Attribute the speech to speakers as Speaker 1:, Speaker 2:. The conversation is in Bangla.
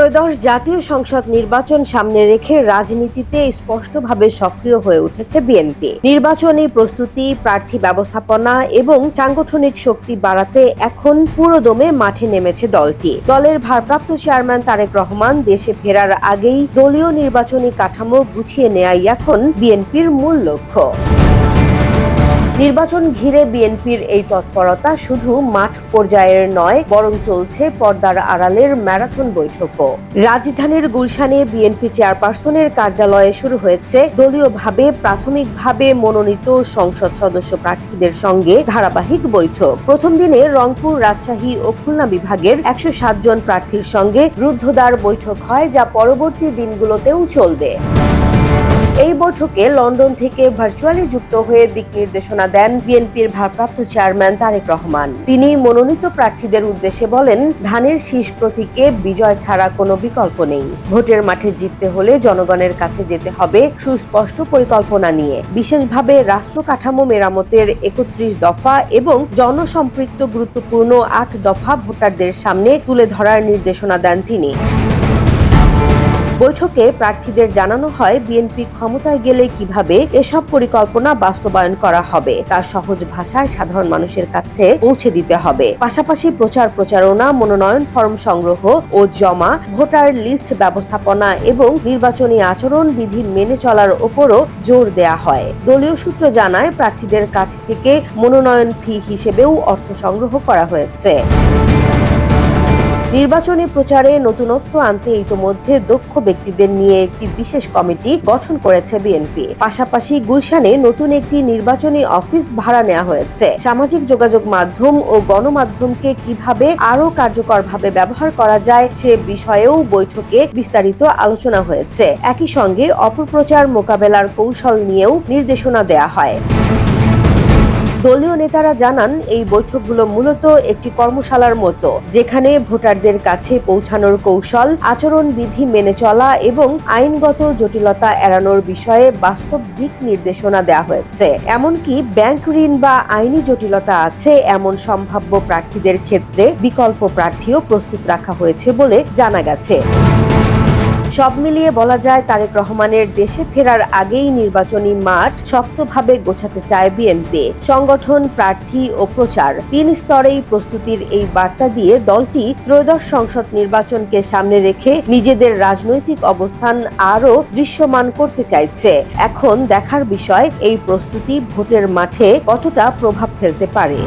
Speaker 1: ত্রয়োদশ জাতীয় সংসদ নির্বাচন সামনে রেখে রাজনীতিতে স্পষ্টভাবে সক্রিয় হয়ে উঠেছে বিএনপি। নির্বাচনী প্রস্তুতি, প্রার্থী ব্যবস্থাপনা এবং সাংগঠনিক শক্তি বাড়াতে এখন পুরোদমে মাঠে নেমেছে দলটি। দলের ভারপ্রাপ্ত চেয়ারম্যান তারেক রহমান দেশে ফেরার আগেই দলীয় নির্বাচনী কাঠামো গুছিয়ে নেয়াই এখন বিএনপির মূল লক্ষ্য। নির্বাচন ঘিরে বিএনপির এই তৎপরতা শুধু মাঠ পর্যায়ের নয়, বরং চলছে পর্দার আড়ালের ম্যারাথন বৈঠকও। রাজধানীর গুলশানে বিএনপি চেয়ারপারসনের কার্যালয়ে শুরু হয়েছে দলীয়ভাবে প্রাথমিকভাবে মনোনীত সংসদ সদস্য প্রার্থীদের সঙ্গে ধারাবাহিক বৈঠক। প্রথম দিনে রংপুর, রাজশাহী ও খুলনা বিভাগের ১০৭ জন প্রার্থীর সঙ্গে রুদ্ধদ্বার বৈঠক হয়, যা পরবর্তী দিনগুলোতেও চলবে। এই বৈঠকে লন্ডন থেকে ভার্চুয়ালি যুক্ত হয়ে দিক নির্দেশনা দেন বিএনপির ভারপ্রাপ্ত চেয়ারম্যান তারেক রহমান। তিনি মনোনীত প্রার্থীদের উদ্দেশ্যে বলেন, ধানের শীষ প্রতীকে বিজয় ছাড়া কোনো বিকল্প নেই। ভোটের মাঠে জিততে হলে জনগণের কাছে যেতে হবে সুস্পষ্ট পরিকল্পনা নিয়ে। বিশেষভাবে রাষ্ট্র কাঠামো মেরামতের ৩১ দফা এবং জনসম্পৃক্ত গুরুত্বপূর্ণ ৮ দফা ভোটারদের সামনে তুলে ধরার নির্দেশনা দেন তিনি। বৈঠকে প্রার্থীদের জানানো হয় বিএনপি ক্ষমতায় গেলে কিভাবে এসব পরিকল্পনা বাস্তবায়ন করা হবে তা সহজ ভাষায় সাধারণ মানুষের কাছে পৌঁছে দিতে হবে। পাশাপাশি প্রচারণা, মনোনয়ন ফরম সংগ্রহ ও জমা, ভোটার লিস্ট ব্যবস্থাপনা এবং নির্বাচনী আচরণ বিধি মেনে চলার ওপরও জোর দেয়া হয়। দলীয় সূত্র জানায়, প্রার্থীদের কাছ থেকে মনোনয়ন ফি হিসেবেও অর্থ সংগ্রহ করা হয়েছে। নির্বাচনী প্রচারে নতুনত্ব আনতে ইতোমধ্যে দক্ষ ব্যক্তিদের নিয়ে একটি বিশেষ কমিটি গঠন করেছে বিএনপি। পাশাপাশি গুলশানে নতুন একটি নির্বাচনী অফিস ভাড়া নেওয়া হয়েছে। সামাজিক যোগাযোগ মাধ্যম ও গণমাধ্যমকে কিভাবে আরও কার্যকরভাবে ব্যবহার করা যায় সে বিষয়েও বৈঠকে বিস্তারিত আলোচনা হয়েছে। একই সঙ্গে অপপ্রচার মোকাবেলার কৌশল নিয়েও নির্দেশনা দেয়া হয়। দলীয় নেতারা জানান, এই বৈঠকগুলো মূলত একটি কর্মশালার মতো, যেখানে ভোটারদের কাছে পৌঁছানোর কৌশল, আচরণ বিধি মেনে চলা এবং আইনগত জটিলতা এড়ানোর বিষয়ে বাস্তব দিক নির্দেশনা দেওয়া হয়েছে। এমনকি ব্যাংক ঋণ বা আইনি জটিলতা আছে এমন সম্ভাব্য প্রার্থীদের ক্ষেত্রে বিকল্প প্রার্থীও প্রস্তুত রাখা হয়েছে বলে জানা গেছে। সব মিলিয়ে বলা যায়, তারেক রহমানের দেশে ফেরার আগেই নির্বাচনী মাঠ শক্তভাবে গোছাতে চায় বিএনপি। সংগঠন, প্রার্থী ও প্রচার ৩ স্তরেই প্রস্তুতির এই বার্তা দিয়ে দলটি ত্রয়োদশ সংসদ নির্বাচনকে সামনে রেখে নিজেদের রাজনৈতিক অবস্থান আরও দৃশ্যমান করতে চাইছে। এখন দেখার বিষয়, এই প্রস্তুতি ভোটের মাঠে কতটা প্রভাব ফেলতে পারে।